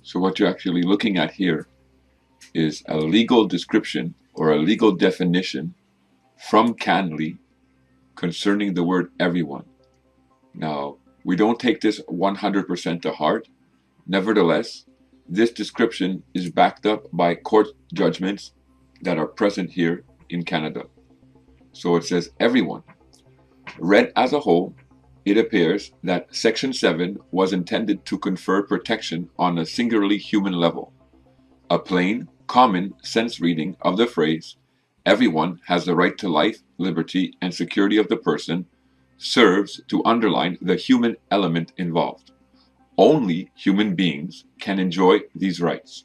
So what you're actually looking at here is a legal description or a legal definition from Canley concerning the word everyone. Now, we don't take this 100% to heart. Nevertheless, this description is backed up by court judgments that are present here in Canada. So it says everyone. Read as a whole, it appears that Section 7 was intended to confer protection on a singularly human level. A plain, common sense reading of the phrase, everyone has the right to life, liberty, and security of the person, serves to underline the human element involved. Only human beings can enjoy these rights.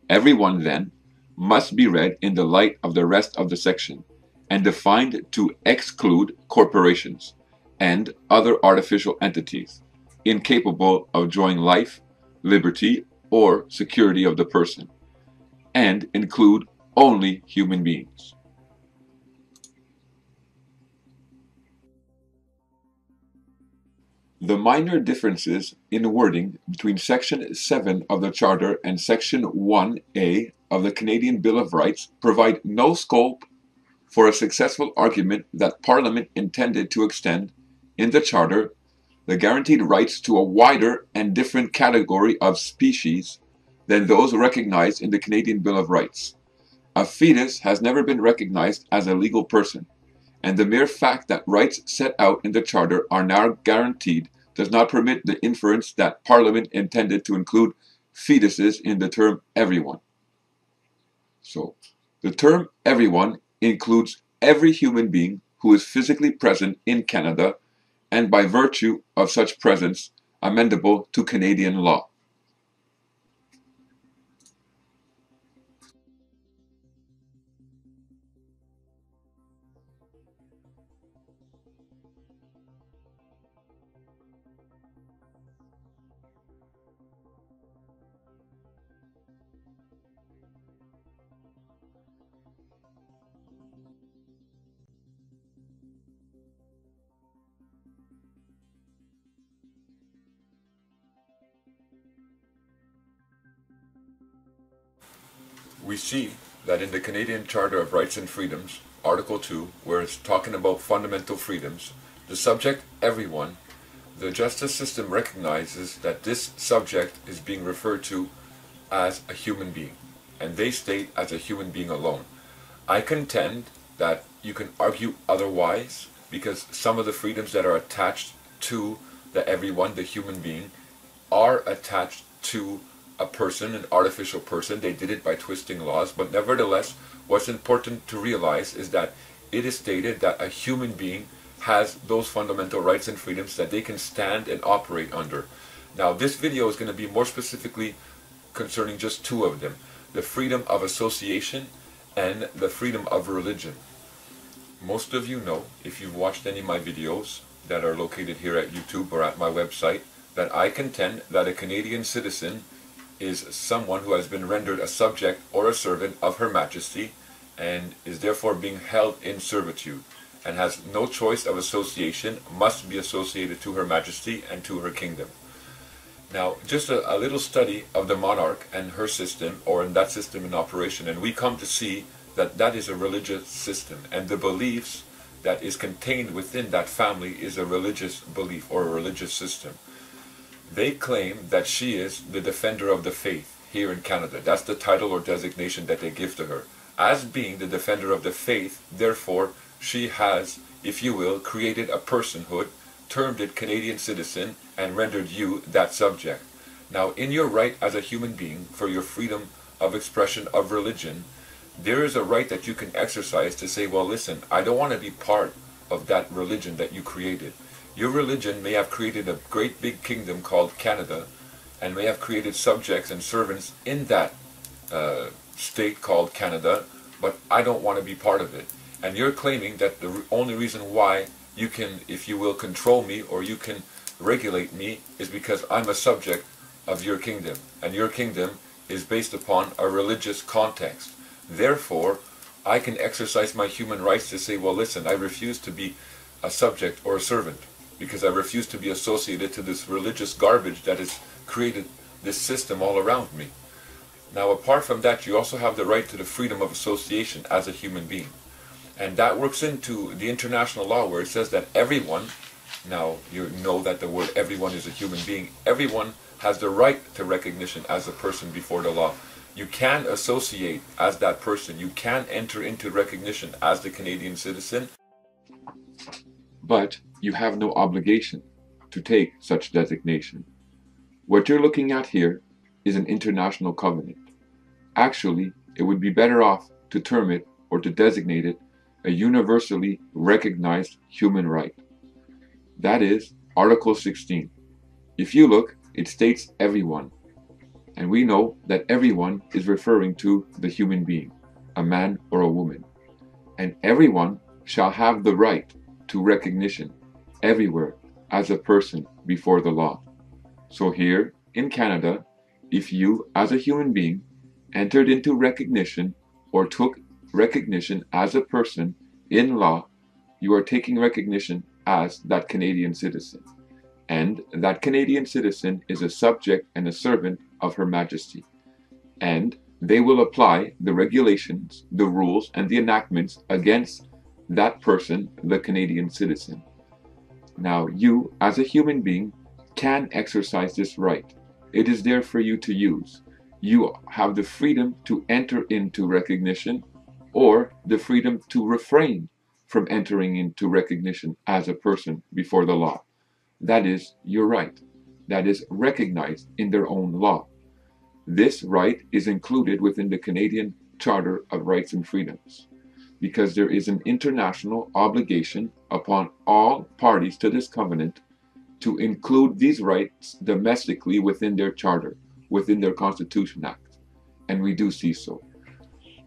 Everyone, then, must be read in the light of the rest of the section, and defined to exclude corporations and other artificial entities incapable of enjoying life, liberty, or security of the person, and include only human beings. The minor differences in wording between Section 7 of the Charter and Section 1A of the Canadian Bill of Rights provide no scope for a successful argument that Parliament intended to extend, in the Charter, the guaranteed rights to a wider and different category of species than those recognized in the Canadian Bill of Rights. A fetus has never been recognized as a legal person, and the mere fact that rights set out in the Charter are now guaranteed does not permit the inference that Parliament intended to include fetuses in the term everyone. So, the term everyone includes every human being who is physically present in Canada and by virtue of such presence amendable to Canadian law. We see that in the Canadian Charter of Rights and Freedoms, Article 2, where it's talking about fundamental freedoms, the subject everyone, the justice system recognizes that this subject is being referred to as a human being, and they state as a human being alone. I contend that you can argue otherwise because some of the freedoms that are attached to the everyone, the human being, are attached to a person, an artificial person. They did it by twisting laws, but nevertheless, what's important to realize is that it is stated that a human being has those fundamental rights and freedoms that they can stand and operate under. Now, this video is going to be more specifically concerning just two of them, the freedom of association and the freedom of religion. Most of you know, if you've watched any of my videos that are located here at YouTube or at my website, that I contend that a Canadian citizen is someone who has been rendered a subject or a servant of Her Majesty and is therefore being held in servitude and has no choice of association, must be associated to Her Majesty and to her kingdom. Now, just a little study of the monarch and her system, or in that system in operation, and we come to see that that is a religious system, and the beliefs that is contained within that family is a religious belief or a religious system. They claim that she is the defender of the faith here in Canada. That's the title or designation that they give to her. As being the defender of the faith, therefore, she has, if you will, created a personhood, termed it Canadian citizen, and rendered you that subject. Now, in your right as a human being, for your freedom of expression of religion, there is a right that you can exercise to say, well, listen, I don't want to be part of that religion that you created. Your religion may have created a great big kingdom called Canada, and may have created subjects and servants in that state called Canada, but I don't want to be part of it. And you're claiming that the only reason why you can, if you will, control me or you can regulate me is because I'm a subject of your kingdom, and your kingdom is based upon a religious context. Therefore, I can exercise my human rights to say, well, listen, I refuse to be a subject or a servant, because I refuse to be associated to this religious garbage that is created this system all around me. Now, apart from that, you also have the right to the freedom of association as a human being. And that works into the international law where it says that everyone, now you know that the word everyone is a human being, everyone has the right to recognition as a person before the law. You can associate as that person, you can enter into recognition as the Canadian citizen, but you have no obligation to take such designation. What you're looking at here is an international covenant. Actually, it would be better off to term it or to designate it a universally recognized human right. That is Article 16. If you look, it states everyone. And we know that everyone is referring to the human being, a man or a woman. And everyone shall have the right to recognition everywhere as a person before the law. So here in Canada, if you as a human being entered into recognition or took recognition as a person in law, you are taking recognition as that Canadian citizen. And that Canadian citizen is a subject and a servant of Her Majesty. And they will apply the regulations, the rules, and the enactments against that person, the Canadian citizen. Now, you, as a human being, can exercise this right. It is there for you to use. You have the freedom to enter into recognition or the freedom to refrain from entering into recognition as a person before the law. That is your right. That is recognized in their own law. This right is included within the Canadian Charter of Rights and Freedoms because there is an international obligation upon all parties to this covenant to include these rights domestically within their charter, within their Constitution Act. And we do see so.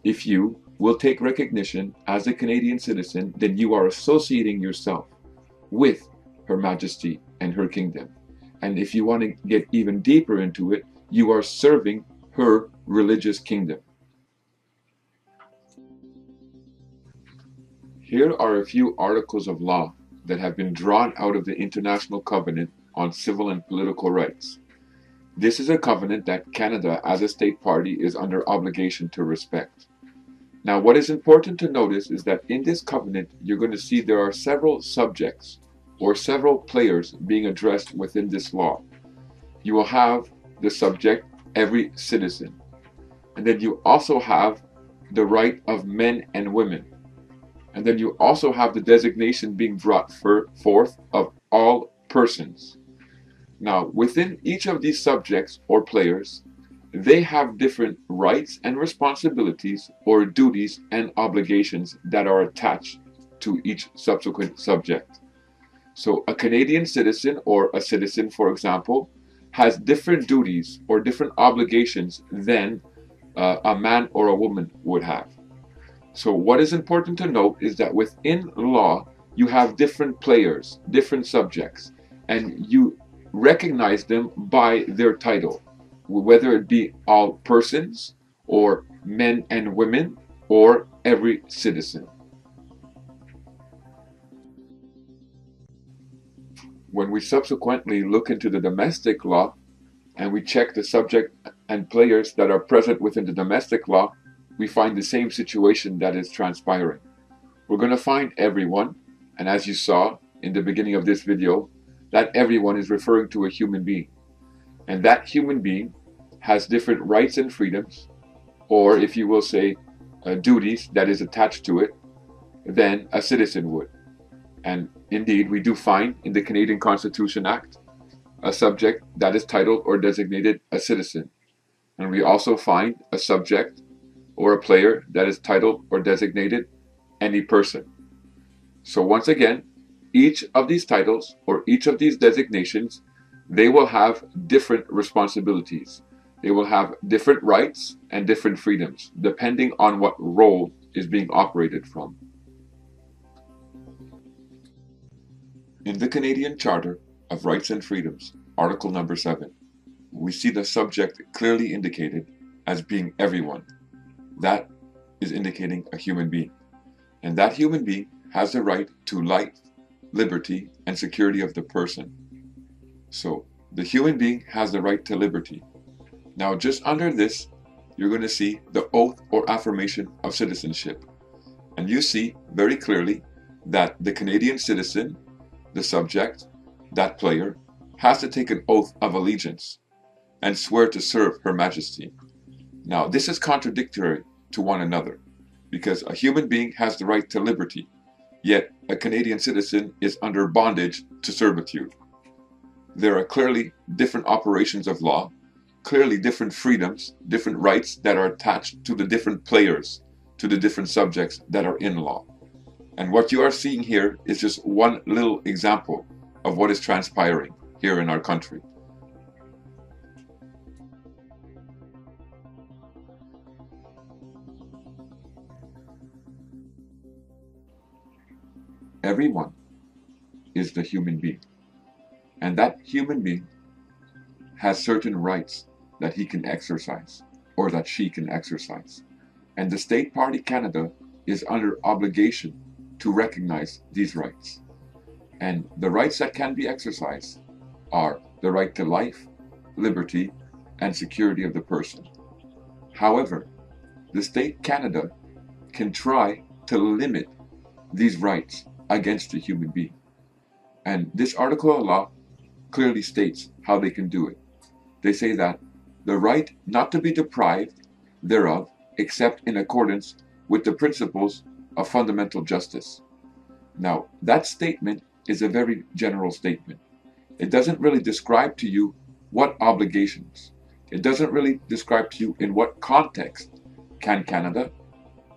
If you will take recognition as a Canadian citizen, then you are associating yourself with Her Majesty and her kingdom. And if you want to get even deeper into it, you are serving her religious kingdom. Here are a few articles of law that have been drawn out of the International Covenant on Civil and Political Rights. This is a covenant that Canada, as a state party, is under obligation to respect. Now, what is important to notice is that in this covenant, you're going to see there are several subjects or several players being addressed within this law. You will have the subject, every citizen. And then you also have the right of men and women. And then you also have the designation being brought forth of all persons. Now, within each of these subjects or players, they have different rights and responsibilities or duties and obligations that are attached to each subsequent subject. So a Canadian citizen or a citizen, for example, has different duties or different obligations than a man or a woman would have. So what is important to note is that within law, you have different players, different subjects, and you recognize them by their title, whether it be all persons or men and women or every citizen. When we subsequently look into the domestic law and we check the subject and players that are present within the domestic law, we find the same situation that is transpiring. We're going to find everyone, and as you saw in the beginning of this video, that everyone is referring to a human being. And that human being has different rights and freedoms, or if you will say, duties that is attached to it, than a citizen would. And indeed, we do find in the Canadian Constitution Act a subject that is titled or designated a citizen. And we also find a subject or a player that is titled or designated any person. So once again, each of these titles or each of these designations, they will have different responsibilities. They will have different rights and different freedoms, depending on what role is being operated from. In the Canadian Charter of Rights and Freedoms, Article number 7, we see the subject clearly indicated as being everyone. That is indicating a human being. And that human being has the right to life, liberty, and security of the person. So, the human being has the right to liberty. Now, just under this, you're going to see the oath or affirmation of citizenship. And you see very clearly that the Canadian citizen, the subject, that player, has to take an oath of allegiance and swear to serve Her Majesty. Now, this is contradictory to one another because a human being has the right to liberty, yet a Canadian citizen is under bondage to servitude. There are clearly different operations of law, clearly different freedoms, different rights that are attached to the different players, to the different subjects that are in law. And what you are seeing here is just one little example of what is transpiring here in our country. Everyone is the human being, and that human being has certain rights that he can exercise or that she can exercise. And the State Party Canada is under obligation to recognize these rights. And the rights that can be exercised are the right to life, liberty, and security of the person. However, the State Canada can try to limit these rights against a human being. And this article of law clearly states how they can do it. They say that the right not to be deprived thereof except in accordance with the principles of fundamental justice. Now, that statement is a very general statement. It doesn't really describe to you what obligations. It doesn't really describe to you in what context can Canada,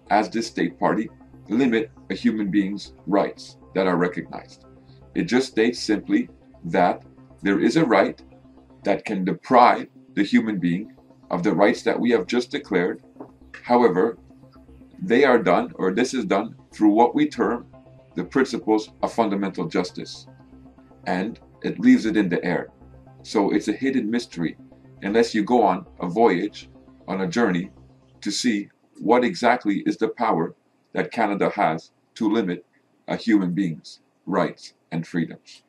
as this state party, limit a human being's rights that are recognized. It just states simply that there is a right that can deprive the human being of the rights that we have just declared. However, they are done, or this is done, through what we term the principles of fundamental justice. And it leaves it in the air. So it's a hidden mystery unless you go on a voyage, on a journey, to see what exactly is the power that Canada has to limit a human being's rights and freedoms.